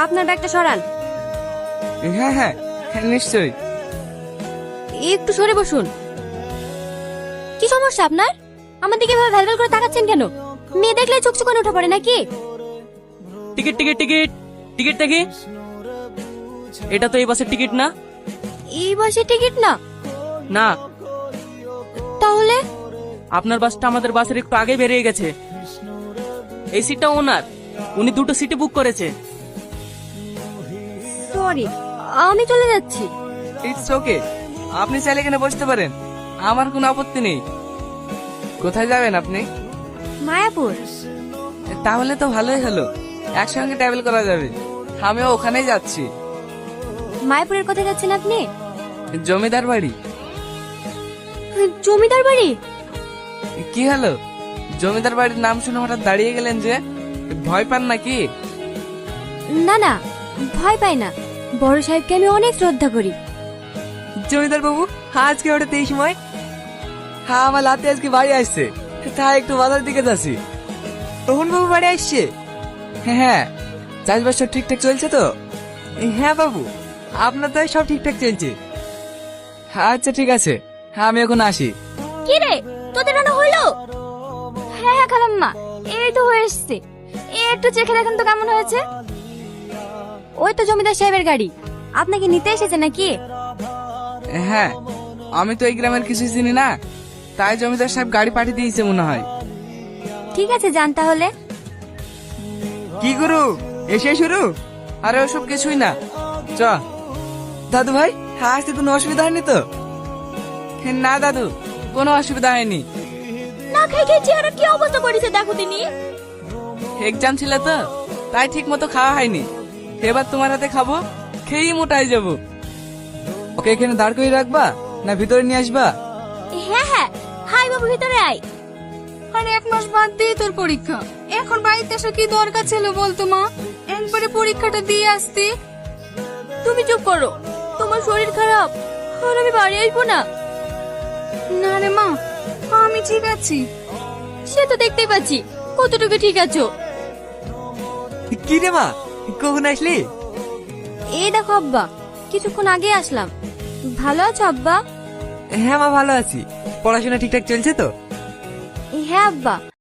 আপনার ব্যাগটা সরান। হ্যাঁ হ্যাঁ নিশ্চয়ই। একটু সরে বসুন। কি সমস্যা আপনার? আমার দিকে এভাবে ভ্যালভ্যাল করে তাকাচ্ছেন কেন? মেয়ে দেখলে চোখ চোখানে উঠে পড়ে নাকি? টিকিট টিকিট টিকিট টিকিট দেখি। এটা তো এই বাসের টিকিট না। এই বাসে টিকিট না? না, তাহলে? আপনার বাসটা আমাদের বাসের একটু আগে বেরিয়ে গেছে। এই সিটটা ওনার, উনি দুটো সিটে বুক করেছে। সরি, আমি চলে যাচ্ছি। ইটস ওকে, আপনি চাইলে এখানে বসতে পারেন, আমার কোনো আপত্তি নেই। কোথায় যাবেন আপনি? মায়াপুর। তাহলে তো ভালোই হলো, একসঙ্গে ট্রাভেল করা যাবে। আমিও ওখানেই যাচ্ছি। মায়াপুরের কোথায় যাচ্ছেন আপনি? জমিদার বাড়ি। জমিদার বাড়ি? কি হলো, জমিদার বাড়ির নাম শুনে হঠাৎ দাঁড়িয়ে গেলেন যে? ভয় পান নাকি? না না, ভয় পাই না। বড় সাহেবকে আমি অনেক শ্রদ্ধা করি। জমিদার বাবু, আজকে হঠাৎ এই সময়? হ্যাঁ, আমার লাতে আজকে বাড়ি আসছে, তাই একটু বাজার দিকে যাচ্ছি। রোহন বাবু বাড়ি আসছে? হ্যাঁ। চাষবাস সব ঠিকঠাক চলছে তো? হ্যাঁ বাবু, আপনার তো সব ঠিকঠাক চলছে। আচ্ছা ঠিক আছে, আমি এখন আসি। কি রে, তোদের রান্না হইলো? হ্যাঁ হ্যাঁ খালাম্মা, এই তো হয়ে এসছে। একটু চেখে দেখেন তো কেমন হয়েছে। ওই তো জমিদার সাহেবের গাড়ি। আপনাকে নিতে এসেছে নাকি? হ্যাঁ, আমি তো এই গ্রামের কিছুই চিনি না, তাই জমিদার সাহেব গাড়ি পাঠিয়ে দিয়েছে মনে হয়। ঠিক আছে, যান তাহলে। কি গুরু, এসে শুরু? আরে ওসব কিছুই না, চ। দাদু ভাই, আসতে কোনো অসুবিধা হয়নি তো? না দাদু, কোনো অসুবিধা হয়নি। না খাই খাই চেহারা কি অবস্থা করেছে দেখো তিনি। এক্সাম ছিল তো, তাই ঠিক মতো খাওয়া হয়নি। এবার তোমার হাতে খাবো, খেয়েই মোটাই যাবো। ওকে এখানে দাঁড় করে রাখবা না ভিতরে নিয়ে আসবা? হ্যাঁ হ্যাঁ, হাই বাবু ভিতরে আয়। আরে 1 মাস বাদ দিয়ে তোর পরীক্ষা, এখন বাড়িতে আসা কি দরকার ছিল বলতো মা? একবারে পরীক্ষাটা দিয়ে আসতি। তুমি চুপ করো, তোমার শরীর খারাপ আর আমি বাড়ি আসবো না। না রে মা, আমি ঠিক আছি। সে তো দেখতেই পাচ্ছি কতটুকু ঠিক আছো। কি রে মা, কখন আসলি? এই দেখো আব্বা, কিছুক্ষণ আগে আসলাম। ভালো আছো আব্বা? হ্যাঁ মা, ভালো আছি। পড়াশোনা ঠিকঠাক চলছে তো? হ্যাঁ আব্বা,